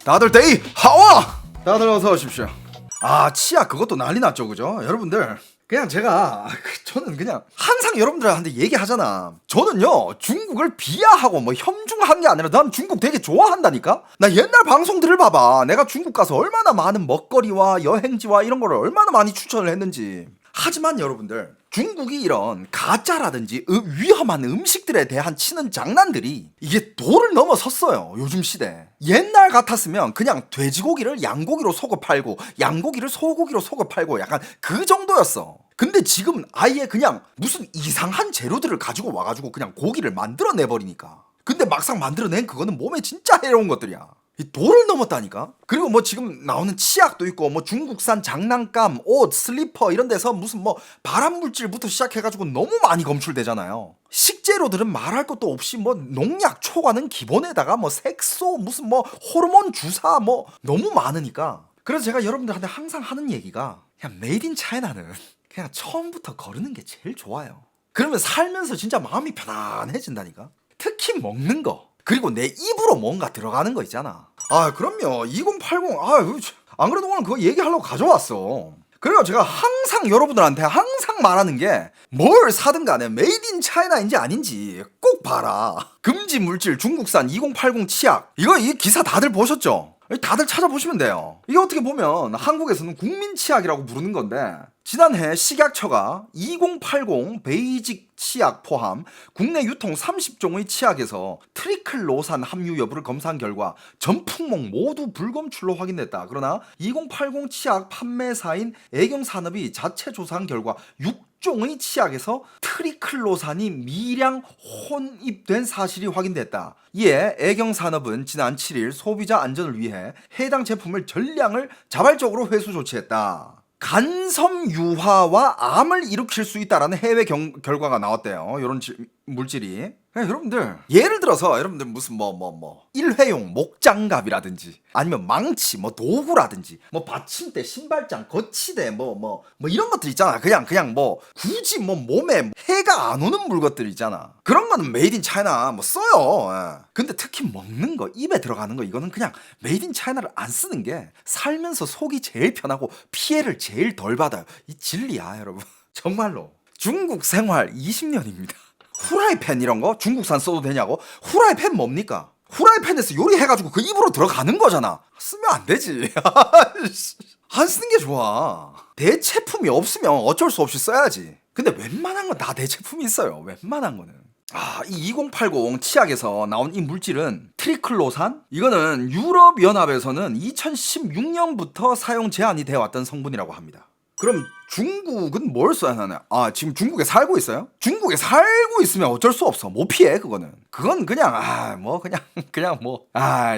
다들 데이 하와! 다들 어서 오십시오. 치약 그것도 난리 났죠, 그죠? 여러분들 그냥 제가 저는 그냥 항상 여러분들한테 얘기하잖아. 저는요 중국을 비하하고 뭐 혐중한 게 아니라 난 중국 되게 좋아한다니까. 나 옛날 방송들을 봐봐. 내가 중국 가서 얼마나 많은 먹거리와 여행지와 이런 거를 얼마나 많이 추천을 했는지. 하지만 여러분들 중국이 이런 가짜라든지 위험한 음식들에 대한 치는 장난들이 이게 도를 넘어섰어요. 요즘 시대. 옛날 같았으면 그냥 돼지고기를 양고기로 속어 팔고 양고기를 소고기로 속어 팔고 약간 그 정도였어. 근데 지금 아예 그냥 무슨 이상한 재료들을 가지고 와가지고 그냥 고기를 만들어내버리니까. 근데 막상 만들어낸 그거는 몸에 진짜 해로운 것들이야. 이 도를 넘었다니까. 그리고 뭐 지금 나오는 치약도 있고 뭐 중국산 장난감, 옷, 슬리퍼 이런 데서 무슨 뭐 발암물질부터 시작해가지고 너무 많이 검출되잖아요. 식재료들은 말할 것도 없이 뭐 농약 초과는 기본에다가 뭐 색소 무슨 뭐 호르몬 주사 뭐 너무 많으니까. 그래서 제가 여러분들한테 항상 하는 얘기가 그냥 메이드 인 차이나는 그냥 처음부터 거르는 게 제일 좋아요. 그러면 살면서 진짜 마음이 편안해진다니까. 특히 먹는 거. 그리고 내 입으로 뭔가 들어가는 거 있잖아. 그럼요. 2080. 안 그래도 오늘 그거 얘기하려고 가져왔어. 그래서 제가 항상 여러분들한테 항상 말하는 게 뭘 사든 간에 메이드 인 차이나인지 아닌지 꼭 봐라. 금지 물질 중국산 2080 치약. 이 기사 다들 보셨죠? 다들 찾아보시면 돼요. 이게 어떻게 보면 한국에서는 국민 치약이라고 부르는 건데 지난해 식약처가 2080 베이직 치약 포함 국내 유통 30종의 치약에서 트리클로산 함유 여부를 검사한 결과 전 품목 모두 불검출로 확인됐다. 그러나 2080 치약 판매사인 애경산업이 자체 조사한 결과 6종의 치약에서 트리클로산이 미량 혼입된 사실이 확인됐다. 이에 애경산업은 지난 7일 소비자 안전을 위해 해당 제품을 전량을 자발적으로 회수 조치했다. 간섬 유화와 암을 일으킬 수 있다라는 해외 결과가 나왔대요. 이런 물질이. 여러분들 예를 들어서 여러분들 무슨 일회용 목장갑이라든지 아니면 망치 도구라든지 받침대 신발장 거치대 이런 것들 있잖아. 그냥 굳이 몸에 해가 안 오는 물것들 있잖아. 그런 거는 메이드 인 차이나 써요. 근데 특히 먹는 거 입에 들어가는 거 이거는 그냥 메이드 인 차이나를 안 쓰는 게 살면서 속이 제일 편하고 피해를 제일 덜 받아요. 이 진리야 여러분. 정말로 중국 생활 20년입니다. 후라이팬 이런 거 중국산 써도 되냐고? 후라이팬 뭡니까? 후라이팬에서 요리해가지고 그 입으로 들어가는 거잖아. 쓰면 안 되지. 안 쓰는 게 좋아. 대체품이 없으면 어쩔 수 없이 써야지. 근데 웬만한 건 다 대체품이 있어요. 웬만한 거는. 이 2080 치약에서 나온 이 물질은 트리클로산? 이거는 유럽연합에서는 2016년부터 사용 제한이 되어 왔던 성분이라고 합니다. 그럼 중국은 뭘 써야 하나? 지금 중국에 살고 있어요? 중국에 살고 있으면 어쩔 수 없어. 못 피해 그거는. 그건 그냥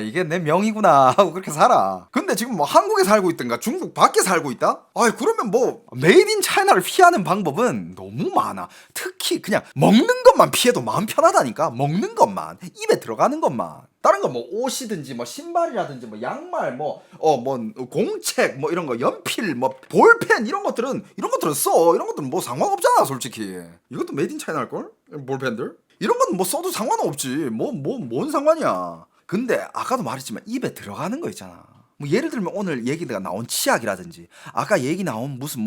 이게 내 명이구나 하고 그렇게 살아. 근데 지금 한국에 살고 있든가 중국 밖에 살고 있다? 그러면 메이드 인 차이나를 피하는 방법은 너무 많아. 특히 그냥 먹는 것만 피해도 마음 편하다니까. 먹는 것만 입에 들어가는 것만. 다른 거 옷이든지 신발이라든지 양말 공책 이런 거 연필 볼펜 이런 것들은 써. 이런 것들은 상관없잖아 솔직히. 이것도 메이드 인 차이나 할걸? 볼펜들? 이런 건 써도 상관없지. 뭔 상관이야. 근데 아까도 말했지만 입에 들어가는 거 있잖아. 예를 들면 오늘 얘기가 나온 치약이라든지 아까 얘기 나온 무슨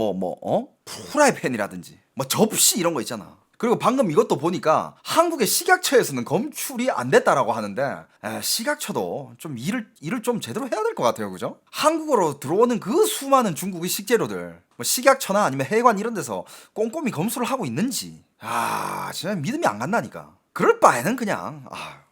프라이팬이라든지 접시 이런 거 있잖아. 그리고 방금 이것도 보니까 한국의 식약처에서는 검출이 안 됐다라고 하는데 식약처도 좀 일을 좀 제대로 해야 될 것 같아요. 그죠? 한국으로 들어오는 그 수많은 중국의 식재료들 식약처나 아니면 해관 이런 데서 꼼꼼히 검수를 하고 있는지 진짜 믿음이 안 간다니까. 그럴 바에는 그냥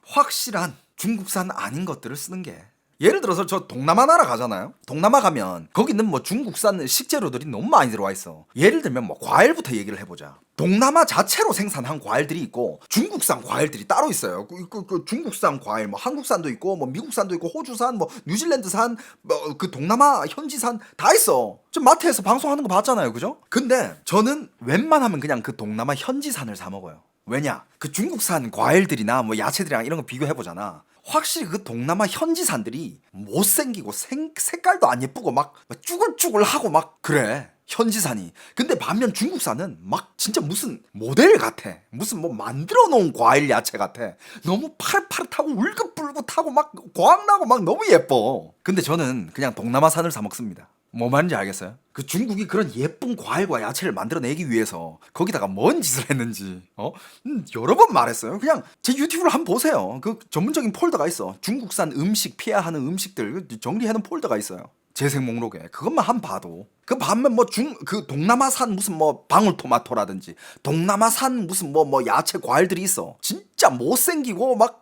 확실한 중국산 아닌 것들을 쓰는 게. 예를 들어서 저 동남아 나라 가잖아요. 동남아 가면 거기는 중국산 식재료들이 너무 많이 들어와 있어. 예를 들면 과일부터 얘기를 해보자. 동남아 자체로 생산한 과일들이 있고 중국산 과일들이 따로 있어요. 그 중국산 과일 한국산도 있고 미국산도 있고 호주산 뉴질랜드산 그 동남아 현지산 다 있어. 좀 마트에서 방송하는 거 봤잖아요. 그죠? 근데 저는 웬만하면 그냥 그 동남아 현지산을 사 먹어요. 왜냐? 그 중국산 과일들이나 야채들이랑 이런 거 비교해보잖아. 확실히 그 동남아 현지산들이 못생기고 색깔도 안 예쁘고 쭈글쭈글하고 그래. 현지산이. 근데 반면 중국산은 막 진짜 무슨 모델 같아. 무슨 뭐 만들어 놓은 과일 야채 같아. 너무 파릇파릇하고 울긋불긋하고 막 광나고 막 너무 예뻐. 근데 저는 그냥 동남아산을 사 먹습니다. 뭐 말인지 알겠어요? 그 중국이 그런 예쁜 과일과 야채를 만들어내기 위해서 거기다가 뭔 짓을 했는지 여러 번 말했어요. 그냥 제 유튜브를 한번 보세요. 그 전문적인 폴더가 있어. 중국산 음식 피해야 하는 음식들 정리해놓은 폴더가 있어요. 재생 목록에 그것만 한 봐도 그 반면 뭐 그 동남아산 무슨 뭐 방울토마토라든지 동남아산 무슨 뭐 야채 과일들이 있어. 진짜 못생기고 막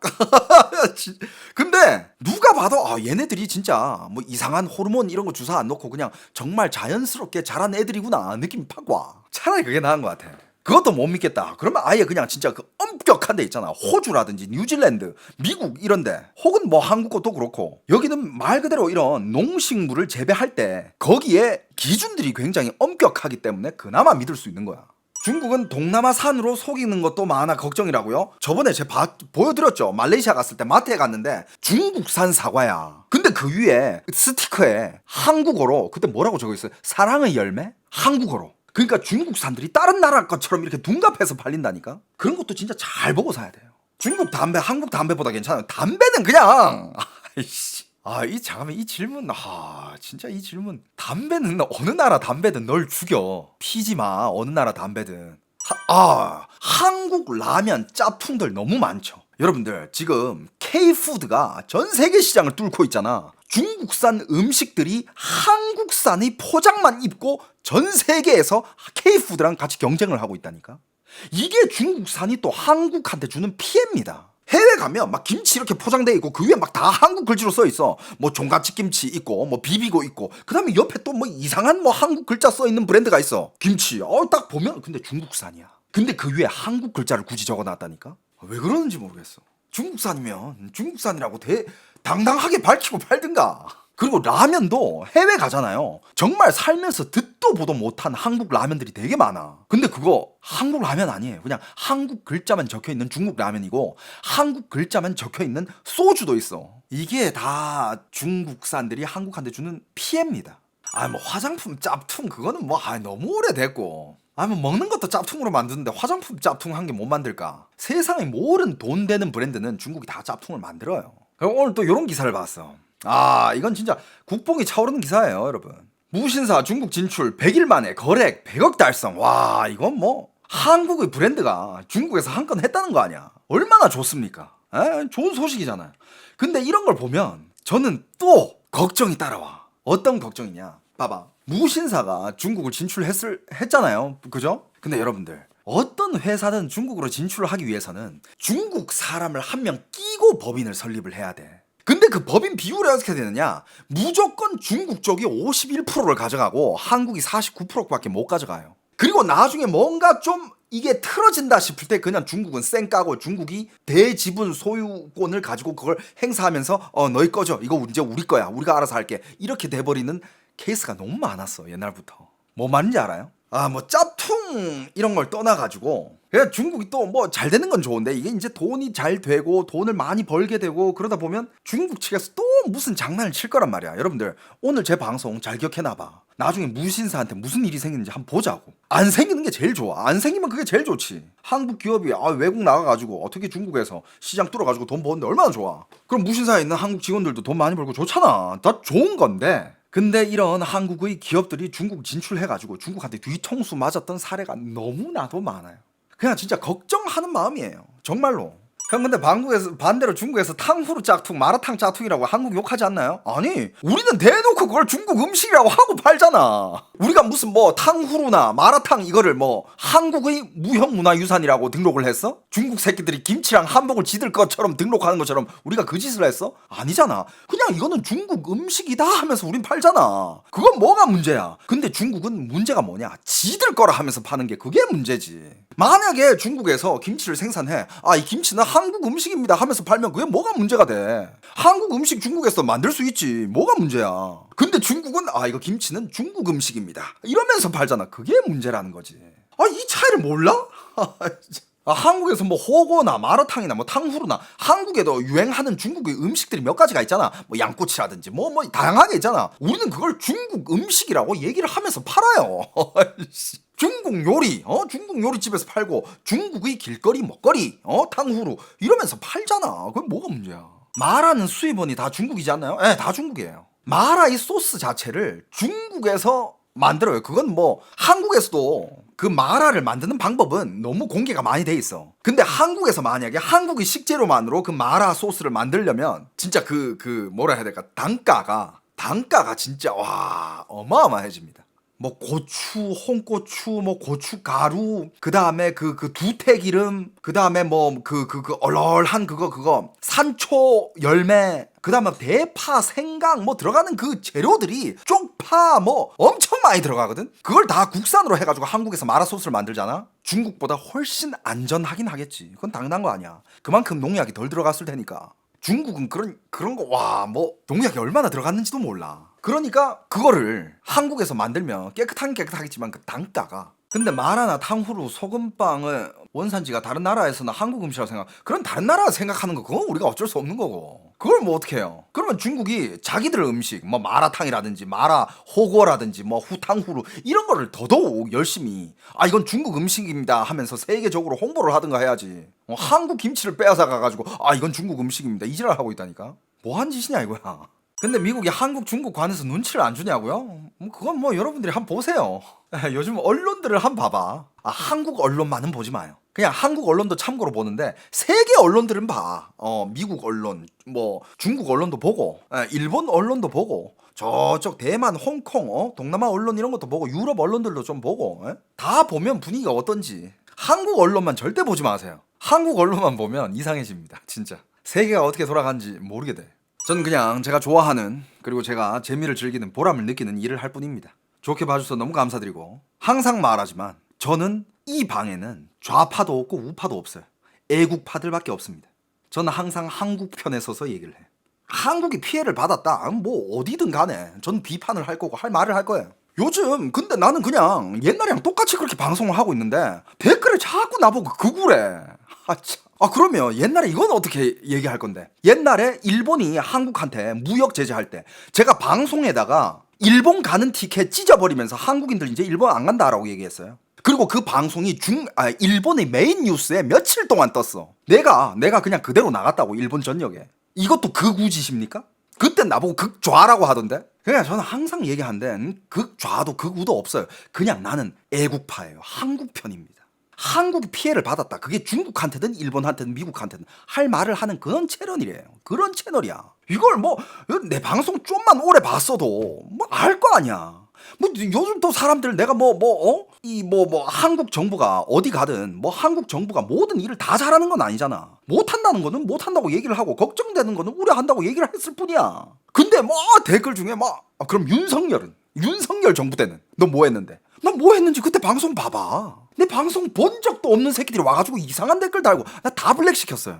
근데 누가 봐도 아 얘네들이 진짜 뭐 이상한 호르몬 이런 거 주사 안 넣고 그냥 정말 자연스럽게 자란 애들이구나 느낌이 팍 와. 차라리 그게 나은 것 같아. 그것도 못 믿겠다. 그러면 아예 그냥 진짜 그 엄격한 데 있잖아. 호주라든지 뉴질랜드, 미국 이런데 혹은 뭐 한국 것도 그렇고 여기는 말 그대로 이런 농식물을 재배할 때 거기에 기준들이 굉장히 엄격하기 때문에 그나마 믿을 수 있는 거야. 중국은 동남아산으로 속이는 것도 많아 걱정이라고요? 저번에 제가 보여드렸죠. 말레이시아 갔을 때 마트에 갔는데 중국산 사과야. 근데 그 위에 스티커에 한국어로 그때 뭐라고 적어있어요? 사랑의 열매? 한국어로. 그러니까 중국산들이 다른 나라 것처럼 이렇게 둔갑해서 팔린다니까? 그런 것도 진짜 잘 보고 사야 돼요. 중국 담배 한국 담배보다 괜찮아요. 담배는 그냥 아이씨. 잠깐만 이 질문 진짜 이 질문. 담배는 어느 나라 담배든 널 죽여. 피지 마. 어느 나라 담배든. 한국 라면 짭퉁들 너무 많죠. 여러분들 지금 K푸드가 전 세계 시장을 뚫고 있잖아. 중국산 음식들이 한국산의 포장만 입고 전 세계에서 K푸드랑 같이 경쟁을 하고 있다니까. 이게 중국산이 또 한국한테 주는 피해입니다. 해외 가면 막 김치 이렇게 포장돼 있고 그 위에 막 다 한국 글씨로 써 있어. 뭐 종갓집 김치 있고 뭐 비비고 있고 그다음에 옆에 또 뭐 이상한 뭐 한국 글자 써 있는 브랜드가 있어. 김치 딱 보면 근데 중국산이야. 근데 그 위에 한국 글자를 굳이 적어놨다니까. 왜 그러는지 모르겠어. 중국산이면 중국산이라고 당당하게 밝히고 팔든가. 그리고 라면도 해외 가잖아요. 정말 살면서 듣도 보도 못한 한국 라면들이 되게 많아. 근데 그거 한국 라면 아니에요. 그냥 한국 글자만 적혀있는 중국 라면이고 한국 글자만 적혀있는 소주도 있어. 이게 다 중국산들이 한국한테 주는 피해입니다. 뭐 화장품 짭퉁 그거는 뭐 너무 오래됐고 뭐 먹는 것도 짭퉁으로 만드는데 화장품 짭퉁한 게 못 만들까? 세상에 모든 돈 되는 브랜드는 중국이 다 짭퉁을 만들어요. 오늘 또 이런 기사를 봤어. 이건 진짜 국뽕이 차오르는 기사예요, 여러분. 무신사 중국 진출 100일 만에 거래액 100억 달성. 와, 이건 뭐 한국의 브랜드가 중국에서 한 건 했다는 거 아니야. 얼마나 좋습니까? 좋은 소식이잖아요. 근데 이런 걸 보면 저는 또 걱정이 따라와. 어떤 걱정이냐? 봐봐. 무신사가 중국을 진출했잖아요. 그죠? 근데 여러분들 어떤 회사는 중국으로 진출을 하기 위해서는 중국 사람을 한 명 끼고 법인을 설립을 해야 돼. 근데 그 법인 비율이 어떻게 되느냐? 무조건 중국 쪽이 51%를 가져가고 한국이 49%밖에 못 가져가요. 그리고 나중에 뭔가 좀 이게 틀어진다 싶을 때 그냥 중국은 쌩 까고 중국이 대지분 소유권을 가지고 그걸 행사하면서 너희 거죠. 이거 이제 우리 거야. 우리가 알아서 할게. 이렇게 돼버리는 케이스가 너무 많았어. 옛날부터. 뭐 말인지 알아요? 뭐 짭퉁 이런 걸 떠나가지고 그냥 중국이 또 뭐 잘 되는 건 좋은데 이게 이제 돈이 잘 되고 돈을 많이 벌게 되고 그러다 보면 중국 측에서 또 무슨 장난을 칠 거란 말이야. 여러분들 오늘 제 방송 잘 기억해놔봐. 나중에 무신사한테 무슨 일이 생기는지 한번 보자고. 안 생기는 게 제일 좋아. 안 생기면 그게 제일 좋지. 한국 기업이 외국 나가가지고 어떻게 중국에서 시장 뚫어가지고 돈 버는데 얼마나 좋아. 그럼 무신사에 있는 한국 직원들도 돈 많이 벌고 좋잖아. 다 좋은 건데 근데 이런 한국의 기업들이 중국 진출해가지고 중국한테 뒤통수 맞았던 사례가 너무나도 많아요. 그냥 진짜 걱정하는 마음이에요. 정말로. 형 근데 반대로 중국에서 탕후루 짝퉁, 마라탕 짝퉁이라고 한국 욕하지 않나요? 아니 우리는 대놓고 그걸 중국 음식이라고 하고 팔잖아. 우리가 무슨 뭐 탕후루나 마라탕 이거를 뭐 한국의 무형문화유산이라고 등록을 했어? 중국 새끼들이 김치랑 한복을 지들 것처럼 등록하는 것처럼 우리가 그 짓을 했어? 아니잖아. 그냥 이거는 중국 음식이다 하면서 우린 팔잖아. 그건 뭐가 문제야. 근데 중국은 문제가 뭐냐? 지들 거라 하면서 파는 게 그게 문제지. 만약에 중국에서 김치를 생산해 이 김치는 한국 음식입니다 하면서 팔면 그게 뭐가 문제가 돼. 한국 음식 중국에서 만들 수 있지. 뭐가 문제야. 근데 중국은 이거 김치는 중국 음식입니다 이러면서 팔잖아. 그게 문제라는 거지. 이 차이를 몰라? 한국에서 뭐 호거나 마라탕이나 뭐 탕후루나 한국에도 유행하는 중국의 음식들이 몇 가지가 있잖아. 뭐 양꼬치라든지 뭐 다양하게 있잖아. 우리는 그걸 중국 음식이라고 얘기를 하면서 팔아요. 중국 요리, 중국 요리집에서 팔고 중국의 길거리 먹거리, 탕후루 이러면서 팔잖아. 그게 뭐가 문제야? 마라는 수입원이 다 중국이지 않나요? 예, 다 중국이에요. 마라의 소스 자체를 중국에서 만들어요. 그건 뭐 한국에서도 그 마라를 만드는 방법은 너무 공개가 많이 돼 있어. 근데 한국에서 만약에 한국의 식재료만으로 그 마라 소스를 만들려면 진짜 뭐라 해야 될까? 단가가 진짜 와 어마어마해집니다. 뭐 고추, 홍고추, 뭐 고춧가루, 그 다음에 그 두태기름, 그 다음에 뭐 얼얼한 그거 산초 열매, 그 다음에 대파, 생강 뭐 들어가는 그 재료들이 쪽파 뭐 엄청 많이 들어가거든. 그걸 다 국산으로 해가지고 한국에서 마라 소스를 만들잖아. 중국보다 훨씬 안전하긴 하겠지. 그건 당연한 거 아니야. 그만큼 농약이 덜 들어갔을 테니까. 중국은 그런 거 와 뭐 농약이 얼마나 들어갔는지도 몰라. 그러니까 그거를 한국에서 만들면 깨끗하겠지만 그 단가가, 근데 마라나 탕후루 소금빵은 원산지가 다른 나라에서는 한국 음식이라고 그런 다른 나라 생각하는 거 그건 우리가 어쩔 수 없는 거고, 그걸 뭐 어떻게 해요? 그러면 중국이 자기들 음식 뭐 마라탕이라든지 마라 호거라든지 뭐 후탕후루 이런 거를 더더욱 열심히 이건 중국 음식입니다 하면서 세계적으로 홍보를 하든가 해야지. 한국 김치를 빼앗아 가가지고 이건 중국 음식입니다 이지랄 하고 있다니까. 뭐한 짓이냐 이거야. 근데 미국이 한국 중국 관해서 눈치를 안 주냐고요? 그건 뭐 여러분들이 한번 보세요. 요즘 언론들을 한번 봐봐. 한국 언론만은 보지 마요. 그냥 한국 언론도 참고로 보는데 세계 언론들은 봐. 미국 언론, 뭐 중국 언론도 보고, 일본 언론도 보고, 저쪽 대만, 홍콩, 동남아 언론 이런 것도 보고, 유럽 언론들도 좀 보고, 다 보면 분위기가 어떤지. 한국 언론만 절대 보지 마세요. 한국 언론만 보면 이상해집니다. 진짜. 세계가 어떻게 돌아가는지 모르게 돼. 저는 그냥 제가 좋아하는, 그리고 제가 재미를 즐기는, 보람을 느끼는 일을 할 뿐입니다. 좋게 봐주셔서 너무 감사드리고, 항상 말하지만 저는 이 방에는 좌파도 없고 우파도 없어요. 애국파들밖에 없습니다. 저는 항상 한국 편에 서서 얘기를 해요. 한국이 피해를 받았다, 뭐 어디든 간에 전 비판을 할 거고 할 말을 할 거예요. 요즘 근데 나는 그냥 옛날이랑 똑같이 그렇게 방송을 하고 있는데 댓글에 자꾸 나보고 그구래. 그러면 옛날에 이건 어떻게 얘기할 건데? 옛날에 일본이 한국한테 무역 제재할 때 제가 방송에다가 일본 가는 티켓 찢어버리면서 한국인들 이제 일본 안 간다라고 얘기했어요. 그리고 그 방송이 일본의 메인 뉴스에 며칠 동안 떴어. 내가 그냥 그대로 나갔다고, 일본 전역에. 이것도 극우짓입니까? 그때 나보고 극좌라고 하던데? 그냥 저는 항상 얘기하는데 극좌도 극우도 없어요. 그냥 나는 애국파예요. 한국 편입니다. 한국이 피해를 받았다. 그게 중국한테든 일본한테든 미국한테든 할 말을 하는 그런 채널이래요. 그런 채널이야. 이걸 뭐 내 방송 좀만 오래 봤어도 뭐 알 거 아니야. 뭐 요즘 또 사람들 내가 한국 정부가 어디 가든 뭐 한국 정부가 모든 일을 다 잘하는 건 아니잖아. 못한다는 거는 못한다고 얘기를 하고, 걱정되는 거는 우려한다고 얘기를 했을 뿐이야. 근데 댓글 중에 그럼 윤석열 정부 때는 너 뭐 했는데? 나 뭐 했는지 그때 방송 봐봐. 내 방송 본 적도 없는 새끼들이 와가지고 이상한 댓글 달고 나 다 블랙 시켰어요.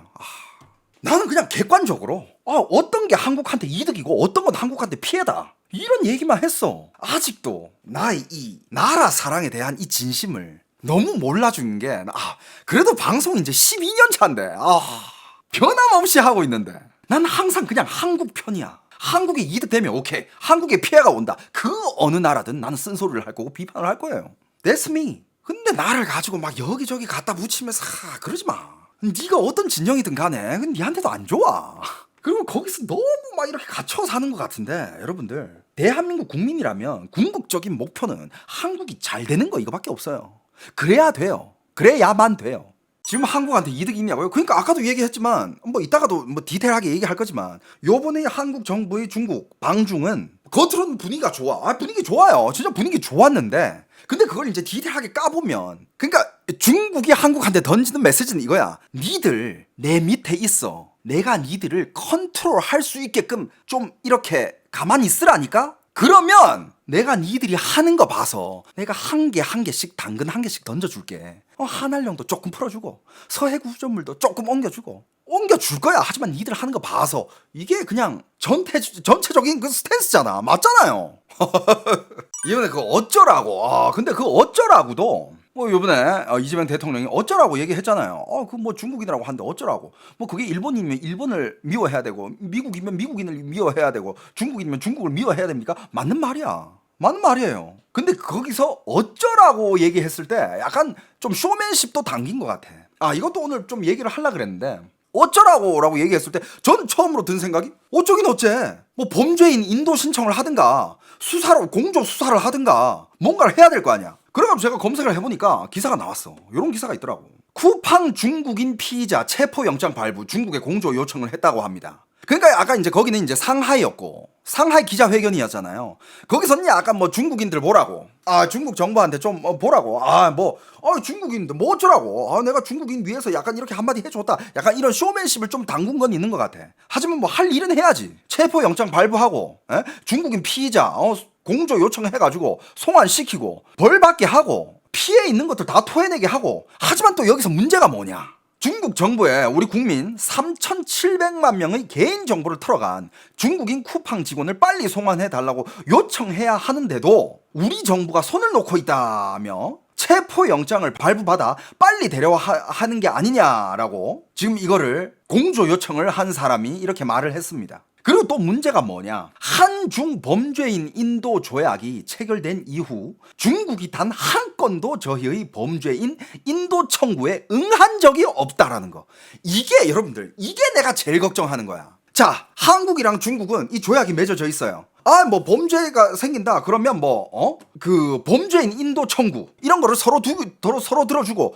나는 그냥 객관적으로 어떤 게 한국한테 이득이고 어떤 건 한국한테 피해다, 이런 얘기만 했어. 아직도 나의 이 나라 사랑에 대한 이 진심을 너무 몰라주는 게, 그래도 방송 이제 12년 차인데 변함없이 하고 있는데 난 항상 그냥 한국 편이야. 한국에 이득되면 오케이, 한국에 피해가 온다, 그 어느 나라든 나는 쓴소리를 할 거고 비판을 할 거예요. That's me. 근데 나를 가지고 여기저기 갖다 붙이면서 그러지 마. 네가 어떤 진영이든 간에 니한테도 안 좋아. 그리고 거기서 너무 이렇게 갇혀 사는 것 같은데, 여러분들 대한민국 국민이라면 궁극적인 목표는 한국이 잘 되는 거 이거밖에 없어요. 그래야 돼요. 그래야만 돼요. 지금 한국한테 이득이 있냐고요? 그러니까 아까도 얘기했지만 이따가도 디테일하게 얘기할 거지만, 요번에 한국 정부의 중국 방중은 겉으로는 분위기가 좋아. 분위기 좋아요. 진짜 분위기 좋았는데, 근데 그걸 이제 디테일하게 까보면, 그러니까 중국이 한국한테 던지는 메시지는 이거야. 니들 내 밑에 있어. 내가 니들을 컨트롤할 수 있게끔 좀 이렇게 가만히 있으라니까? 그러면 내가 니들이 하는 거 봐서 내가 한 개씩 당근 한 개씩 던져줄게. 한알령도 조금 풀어주고 서해구조물도 조금 옮겨줄 거야. 하지만 니들 하는 거 봐서. 이게 그냥 전체적인 그 스탠스잖아. 맞잖아요. 이번에 그거 어쩌라고. 근데 그 어쩌라고도 뭐 요번에 이재명 대통령이 어쩌라고 얘기했잖아요. 그 뭐 중국인이라고 하는데 어쩌라고. 뭐 그게 일본이면 일본을 미워해야 되고 미국이면 미국인을 미워해야 되고 중국이면 중국을 미워해야 됩니까? 맞는 말이야. 맞는 말이에요. 근데 거기서 어쩌라고 얘기했을 때 약간 좀 쇼맨십도 담긴 것 같아. 이것도 오늘 좀 얘기를 하려고 그랬는데 어쩌라고 라고 얘기했을 때 전 처음으로 든 생각이 어쩌긴 어째. 뭐 범죄인 인도 신청을 하든가 수사로 공조 수사를 하든가 뭔가를 해야 될 거 아니야. 그래가지고 제가 검색을 해보니까 기사가 나왔어. 이런 기사가 있더라고. 쿠팡 중국인 피의자 체포영장 발부 중국에 공조 요청을 했다고 합니다. 그러니까 아까 이제 거기는 이제 상하이였고 상하이 기자회견이었잖아요. 거기서는 약간 뭐 중국인들 보라고 중국 정부한테 좀 보라고 중국인들 뭐 어쩌라고 내가 중국인 위해서 약간 이렇게 한마디 해줬다 약간 이런 쇼맨십을 좀 담근 건 있는 것 같아. 하지만 뭐 할 일은 해야지. 체포영장 발부하고 중국인 피의자 공조 요청해가지고 송환시키고 벌 받게 하고 피해 있는 것들 다 토해내게 하고. 하지만 또 여기서 문제가 뭐냐. 중국 정부에 우리 국민 3,700만 명의 개인정보를 털어간 중국인 쿠팡 직원을 빨리 송환해달라고 요청해야 하는데도 우리 정부가 손을 놓고 있다며 체포영장을 발부받아 빨리 데려가는 게 아니냐라고 지금 이거를 공조 요청을 한 사람이 이렇게 말을 했습니다. 그리고 또 문제가 뭐냐. 한중 범죄인 인도 조약이 체결된 이후 중국이 단 한 건도 저희의 범죄인 인도 청구에 응한 적이 없다라는 거. 이게 여러분들 이게 내가 제일 걱정하는 거야. 자, 한국이랑 중국은 이 조약이 맺어져 있어요. 뭐 범죄가 생긴다 그러면 그 범죄인 인도 청구 이런 거를 서로 들어주고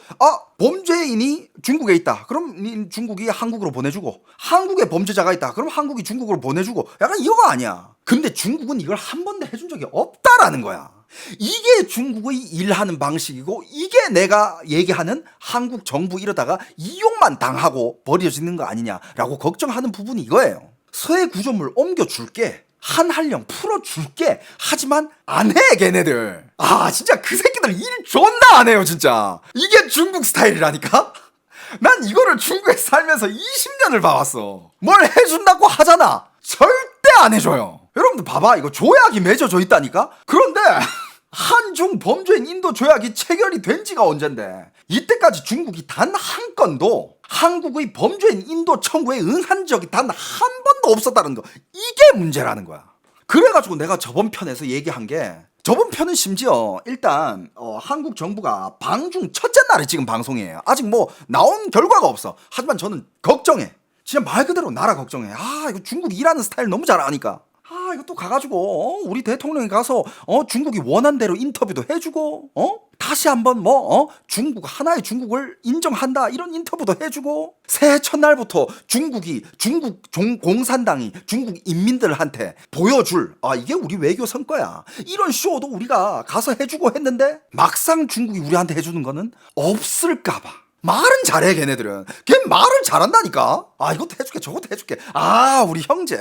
범죄인이 중국에 있다 그럼 중국이 한국으로 보내주고 한국에 범죄자가 있다 그럼 한국이 중국으로 보내주고 약간 이거가 아니야. 근데 중국은 이걸 한 번도 해준 적이 없다라는 거야. 이게 중국의 일하는 방식이고 이게 내가 얘기하는 한국 정부 이러다가 이용만 당하고 버려지는 거 아니냐라고 걱정하는 부분이 이거예요. 서해 구조물 옮겨줄게 한한령 풀어줄게 하지만 안 해 걔네들. 진짜 그 새끼들 일 존나 안 해요 진짜. 이게 중국 스타일이라니까. 난 이거를 중국에 살면서 20년을 봐왔어. 뭘 해준다고 하잖아 절대 안 해줘요. 여러분들 봐봐 이거 조약이 맺어져 있다니까. 그런데 한중 범죄인 인도 조약이 체결이 된 지가 언젠데 이때까지 중국이 단 한 건도 한국의 범죄인 인도 청구에 응한 적이 단 한 번도 없었다는 거. 이게 문제라는 거야. 그래가지고 내가 저번 편에서 얘기한 게 저번 편은 심지어 일단 한국 정부가 방중 첫째 날에 지금 방송이에요. 아직 뭐 나온 결과가 없어. 하지만 저는 걱정해. 진짜 말 그대로 나라 걱정해. 이거 중국 일하는 스타일 너무 잘 아니까. 이거 또 가가지고 우리 대통령이 가서 중국이 원한 대로 인터뷰도 해주고 다시 한번 중국 하나의 중국을 인정한다 이런 인터뷰도 해주고 새해 첫날부터 중국 공산당이 중국 인민들한테 보여줄 이게 우리 외교 성과야 이런 쇼도 우리가 가서 해주고 했는데 막상 중국이 우리한테 해주는 거는 없을까봐. 말은 잘해 걔네들은. 걔 말을 잘한다니까. 이것도 해줄게 저것도 해줄게. 우리 형제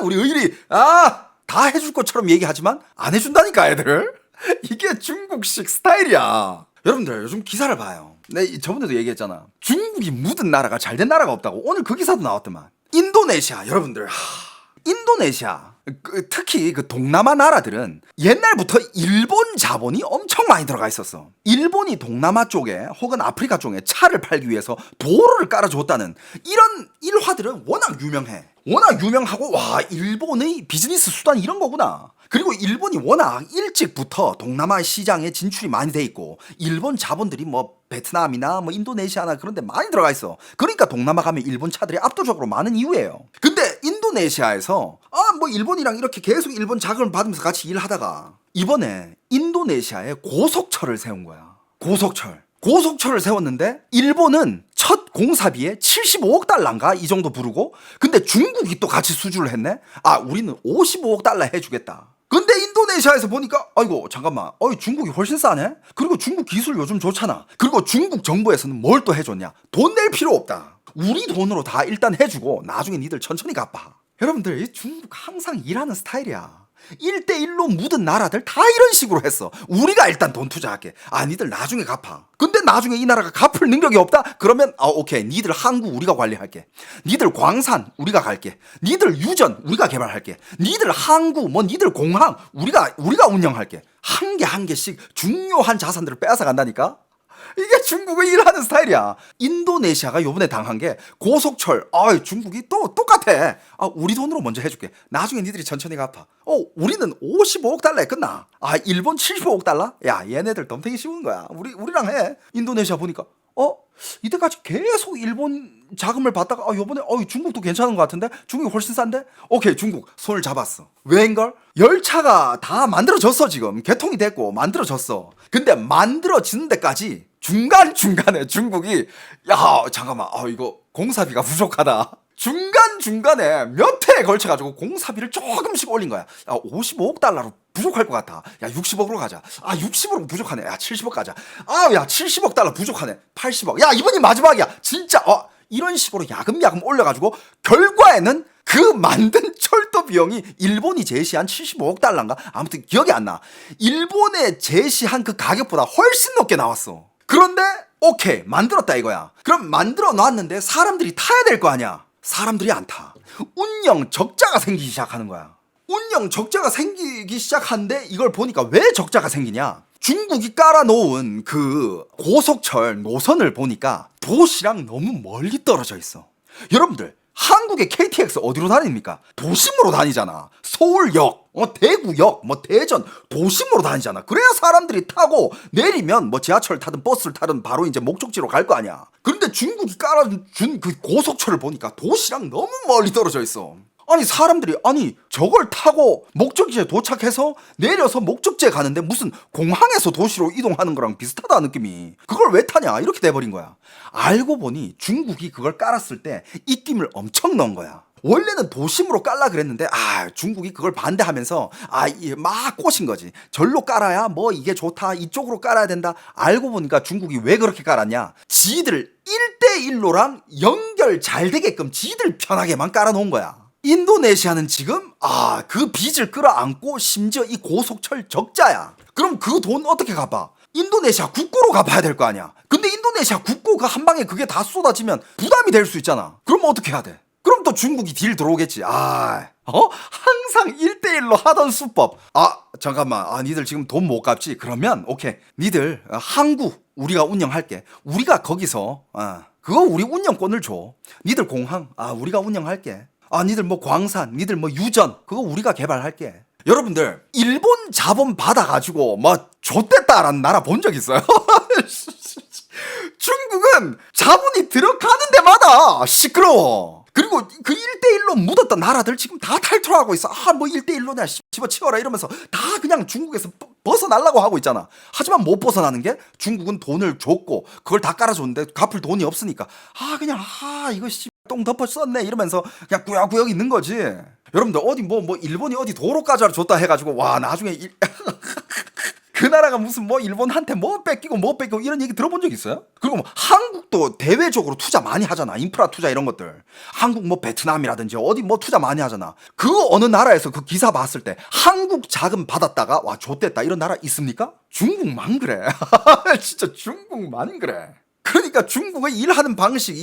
우리 의리 다 해줄 것처럼 얘기하지만 안 해준다니까 애들. 이게 중국식 스타일이야. 여러분들 요즘 기사를 봐요. 내가 저번에도 얘기했잖아. 중국이 묻은 나라가 잘된 나라가 없다고. 오늘 그 기사도 나왔더만. 인도네시아 여러분들 인도네시아 특히 그 동남아 나라들은 옛날부터 일본 자본이 엄청 많이 들어가 있었어. 일본이 동남아 쪽에 혹은 아프리카 쪽에 차를 팔기 위해서 도로를 깔아줬다는 이런 일화들은 워낙 유명해. 워낙 유명하고 일본의 비즈니스 수단이 이런 거구나. 그리고 일본이 워낙 일찍부터 동남아 시장에 진출이 많이 돼 있고 일본 자본들이 베트남이나 인도네시아나 그런 데 많이 들어가 있어. 그러니까 동남아 가면 일본 차들이 압도적으로 많은 이유예요. 근데 인도네시아에서 일본이랑 이렇게 계속 일본 자금을 받으면서 같이 일하다가 이번에 인도네시아에 고속철을 세운 거야. 고속철을 세웠는데 일본은 첫 공사비에 75억 달러인가 이 정도 부르고 근데 중국이 또 같이 수주를 했네. 우리는 55억 달러 해주겠다. 근데 인도네시아에서 보니까 잠깐만 중국이 훨씬 싸네. 그리고 중국 기술 요즘 좋잖아. 그리고 중국 정부에서는 뭘 또 해줬냐. 돈 낼 필요 없다. 우리 돈으로 다 일단 해주고 나중에 니들 천천히 갚아. 여러분들 이 중국 항상 일하는 스타일이야. 1대1로 묻은 나라들 다 이런 식으로 했어. 우리가 일단 돈 투자할게. 니들 나중에 갚아. 근데 나중에 이 나라가 갚을 능력이 없다? 그러면 오케이 니들 항구 우리가 관리할게. 니들 광산 우리가 갈게. 니들 유전 우리가 개발할게. 니들 항구 니들 공항 우리가 운영할게. 한 개씩 중요한 자산들을 빼앗아 간다니까. 이게 중국의 일하는 스타일이야. 인도네시아가 요번에 당한 게 고속철. 중국이 또 똑같아. 우리 돈으로 먼저 해줄게. 나중에 니들이 천천히 갚아. 우리는 55억 달러에 끝나. 일본 75억 달러? 야, 얘네들 덤탱이 씌우는 거야. 우리랑 해. 인도네시아 보니까 이때까지 계속 일본 자금을 받다가 요번에 중국도 괜찮은 것 같은데? 중국이 훨씬 싼데? 오케이, 중국 손을 잡았어. 왜인걸? 열차가 다 만들어졌어. 지금 개통이 됐고 만들어졌어. 근데 만들어지는 데까지 중간중간에 중국이 야 잠깐만 이거 공사비가 부족하다. 중간중간에 몇 회에 걸쳐가지고 공사비를 조금씩 올린 거야. 55억 달러로 부족할 것 같아. 야, 60억으로 가자. 60억으로 부족하네. 야, 70억 가자. 야, 70억 달러 부족하네. 80억. 야, 이번이 마지막이야. 진짜. 이런 식으로 야금야금 올려가지고 결과에는 그 만든 철도 비용이 일본이 제시한 75억 달러인가? 아무튼 기억이 안 나. 일본에 제시한 그 가격보다 훨씬 높게 나왔어. 그런데 오케이, 만들었다 이거야. 그럼 만들어 놨는데 사람들이 타야 될 거 아니야. 사람들이 안 타. 운영 적자가 생기기 시작하는 거야. 운영 적자가 생기기 시작하는데 이걸 보니까 왜 적자가 생기냐? 중국이 깔아놓은 그 고속철 노선을 보니까 도시랑 너무 멀리 떨어져 있어. 여러분들, 한국의 KTX 어디로 다닙니까? 도심으로 다니잖아. 서울역, 대구역, 대전, 도심으로 다니잖아. 그래야 사람들이 타고 내리면 지하철 타든 버스를 타든 바로 이제 목적지로 갈 거 아니야. 그런데 중국이 깔아준 그 고속철을 보니까 도시랑 너무 멀리 떨어져 있어. 사람들이 저걸 타고 목적지에 도착해서 내려서 목적지에 가는데 무슨 공항에서 도시로 이동하는 거랑 비슷하다 느낌이. 그걸 왜 타냐 이렇게 돼버린 거야. 알고 보니 중국이 그걸 깔았을 때 입김을 엄청 넣은 거야. 원래는 도심으로 깔라 그랬는데 중국이 그걸 반대하면서 막 꼬신 거지. 절로 깔아야 이게 좋다, 이쪽으로 깔아야 된다. 알고 보니까 중국이 왜 그렇게 깔았냐, 지들 1대1로랑 연결 잘 되게끔 지들 편하게만 깔아놓은 거야. 인도네시아는 지금 그 빚을 끌어안고 심지어 이 고속철 적자야. 그럼 그 돈 어떻게 갚아? 인도네시아 국고로 갚아야 될 거 아니야. 근데 인도네시아 국고가 한 방에 그게 다 쏟아지면 부담이 될 수 있잖아. 그럼 어떻게 해야 돼? 그럼 또 중국이 딜 들어오겠지. 항상 1대1로 하던 수법. 잠깐만, 니들 지금 돈 못 갚지? 그러면 오케이, 니들 항구 우리가 운영할게. 우리가 거기서 그거 우리 운영권을 줘. 니들 공항 우리가 운영할게. 니들 광산, 니들 유전, 그거 우리가 개발할게. 여러분들, 일본 자본 받아가지고 좆됐다라는 나라 본 적 있어요? 중국은 자본이 들어가는 데마다 시끄러워. 그리고 그 1대1로 묻었던 나라들 지금 다 탈출하고 있어. 1대1로냐 집어치워라 이러면서 다 그냥 중국에서 벗어나려고 하고 있잖아. 하지만 못 벗어나는 게 중국은 돈을 줬고 그걸 다 깔아줬는데 갚을 돈이 없으니까 그냥 이거 똥 덮어 썼네 이러면서 그냥 꾸역꾸역 있는 거지. 여러분들, 어디 일본이 어디 도로까지 줬다 해가지고 나중에 그 나라가 무슨 일본한테 뺏기고 이런 얘기 들어본 적 있어요? 그리고 한국도 대외적으로 투자 많이 하잖아. 인프라 투자 이런 것들. 한국 베트남이라든지 어디 투자 많이 하잖아. 그 어느 나라에서 그 기사 봤을 때 한국 자금 받았다가 좆됐다 이런 나라 있습니까? 중국만 그래. 진짜 중국만 그래. 그러니까 중국의 일하는 방식,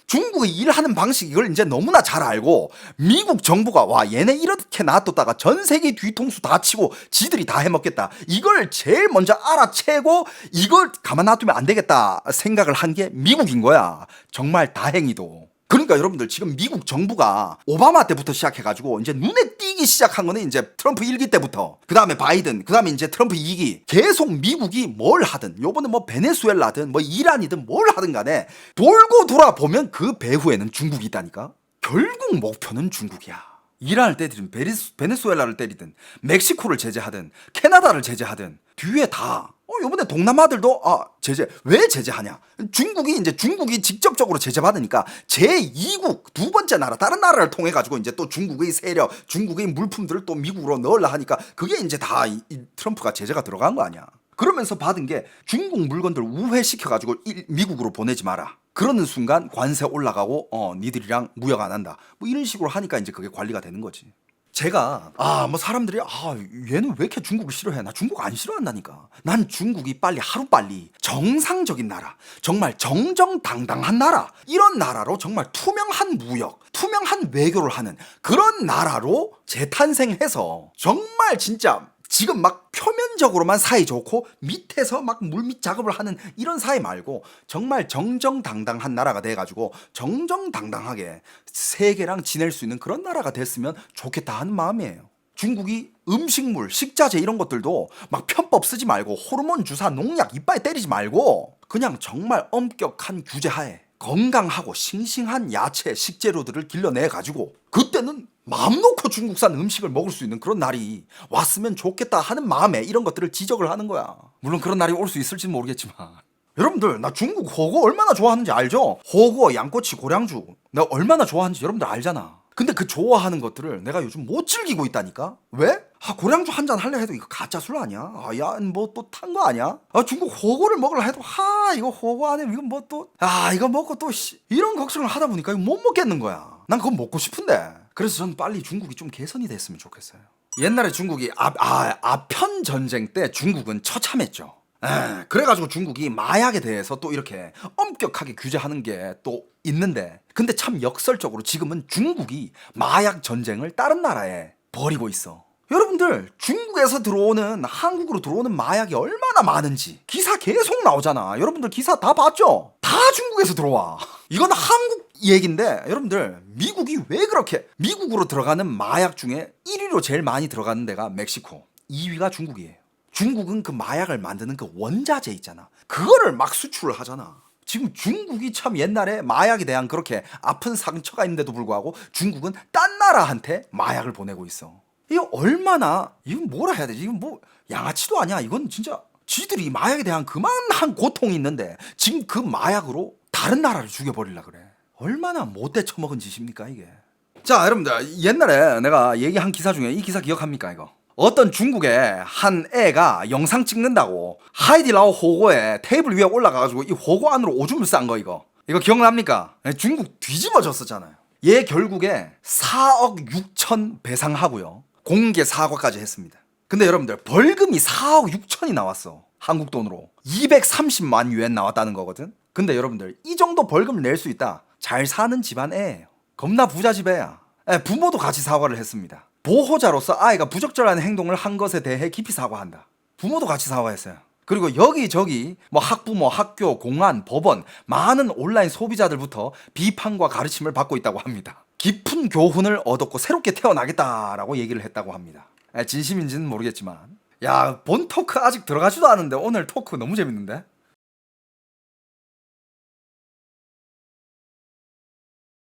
중국의 일하는 방식 이걸 이제 너무나 잘 알고 미국 정부가 얘네 이렇게 놔뒀다가 전 세계 뒤통수 다 치고 지들이 다 해먹겠다, 이걸 제일 먼저 알아채고 이걸 가만 놔두면 안 되겠다 생각을 한 게 미국인 거야. 정말 다행히도. 그러니까 여러분들, 지금 미국 정부가 오바마 때부터 시작해가지고 이제 눈에 띄기 시작한 거는 이제 트럼프 1기 때부터, 그 다음에 바이든, 그 다음에 이제 트럼프 2기, 계속 미국이 뭘 하든, 요번에 베네수엘라든 이란이든 뭘 하든 간에 돌고 돌아보면 그 배후에는 중국이 있다니까. 결국 목표는 중국이야. 이란을 때리든 베네수엘라를 때리든 멕시코를 제재하든 캐나다를 제재하든 뒤에 다 요번에 동남아들도 제재. 왜 제재하냐? 중국이 직접적으로 제재받으니까 제2국 두 번째 나라, 다른 나라를 통해 가지고 이제 또 중국의 세력, 중국의 물품들을 또 미국으로 넣으려 하니까 그게 이제 다 이 트럼프가 제재가 들어간 거 아니야. 그러면서 받은 게 중국 물건들 우회시켜가지고 미국으로 보내지 마라. 그러는 순간 관세 올라가고 니들이랑 무역 안 한다. 이런 식으로 하니까 이제 그게 관리가 되는 거지. 제가 사람들이 얘는 왜 이렇게 중국을 싫어해? 나 중국 안 싫어한다니까. 난 중국이 하루빨리 정상적인 나라, 정말 정정당당한 나라, 이런 나라로 정말 투명한 무역, 투명한 외교를 하는 그런 나라로 재탄생해서 정말 진짜 지금 막 표면적으로만 사이 좋고 밑에서 막 물밑 작업을 하는 이런 사이 말고 정말 정정당당한 나라가 돼가지고 정정당당하게 세계랑 지낼 수 있는 그런 나라가 됐으면 좋겠다 하는 마음이에요. 중국이 음식물, 식자재 이런 것들도 막 편법 쓰지 말고 호르몬 주사, 농약 이빨에 때리지 말고 그냥 정말 엄격한 규제하에 건강하고 싱싱한 야채, 식재료들을 길러내가지고 그때는 마음 놓고 중국산 음식을 먹을 수 있는 그런 날이 왔으면 좋겠다 하는 마음에 이런 것들을 지적을 하는 거야. 물론 그런 날이 올 수 있을지는 모르겠지만 여러분들 나 중국 호거 얼마나 좋아하는지 알죠? 호거, 양꼬치, 고량주 내가 얼마나 좋아하는지 여러분들 알잖아. 근데 그 좋아하는 것들을 내가 요즘 못 즐기고 있다니까? 왜? 고량주 한 잔 할래 해도 이거 가짜 술 아니야? 야, 뭐 또 탄 거 아니야? 중국 호거를 먹으려 해도 이거 호거 안에 이거 뭐 또 이거 먹고 또 이런 걱정을 하다 보니까 이거 못 먹겠는 거야. 난 그건 먹고 싶은데. 그래서 전 빨리 중국이 좀 개선이 됐으면 좋겠어요. 옛날에 중국이 아편 전쟁 때 중국은 처참했죠. 그래가지고 중국이 마약에 대해서 또 이렇게 엄격하게 규제하는 게 또 있는데 근데 참 역설적으로 지금은 중국이 마약 전쟁을 다른 나라에 벌이고 있어. 여러분들 중국에서 들어오는 한국으로 들어오는 마약이 얼마나 많은지 기사 계속 나오잖아. 여러분들 기사 다 봤죠? 다 중국에서 들어와. 이건 한국 얘긴데 여러분들 미국이 왜 그렇게 미국으로 들어가는 마약 중에 1위로 제일 많이 들어가는 데가 멕시코 2위가 중국이에요. 중국은 그 마약을 만드는 그 원자재 있잖아. 그거를 막 수출을 하잖아. 지금 중국이 참 옛날에 마약에 대한 그렇게 아픈 상처가 있는데도 불구하고 중국은 딴 나라한테 마약을 보내고 있어. 이거 얼마나 이건 뭐라 해야 되지? 이건 뭐 양아치도 아니야. 이건 진짜 지들이 마약에 대한 그만한 고통이 있는데 지금 그 마약으로 다른 나라를 죽여버리려 그래. 얼마나 못돼 처먹은 짓입니까 이게. 자 여러분들 옛날에 내가 얘기한 기사 중에 이 기사 기억합니까 이거? 어떤 중국의 한 애가 영상 찍는다고 하이디라오 호거에 테이블 위에 올라가가지고 이 호거 안으로 오줌을 싼 거 이거 기억납니까? 중국 뒤집어졌었잖아요. 얘 결국에 4억 6천 배상하고요 공개 사과까지 했습니다. 근데 여러분들 벌금이 4억 6천이 나왔어. 한국 돈으로 230만 유엔 나왔다는 거거든. 근데 여러분들 이 정도 벌금을 낼 수 있다. 잘 사는 집안 애예요. 겁나 부자 집 애야. 부모도 같이 사과를 했습니다. 보호자로서 아이가 부적절한 행동을 한 것에 대해 깊이 사과한다. 부모도 같이 사과했어요. 그리고 여기저기 뭐 학부모, 학교, 공안, 법원 많은 온라인 소비자들부터 비판과 가르침을 받고 있다고 합니다. 깊은 교훈을 얻었고 새롭게 태어나겠다라고 얘기를 했다고 합니다. 진심인지는 모르겠지만 야, 본 토크 아직 들어가지도 않은데 오늘 토크 너무 재밌는데?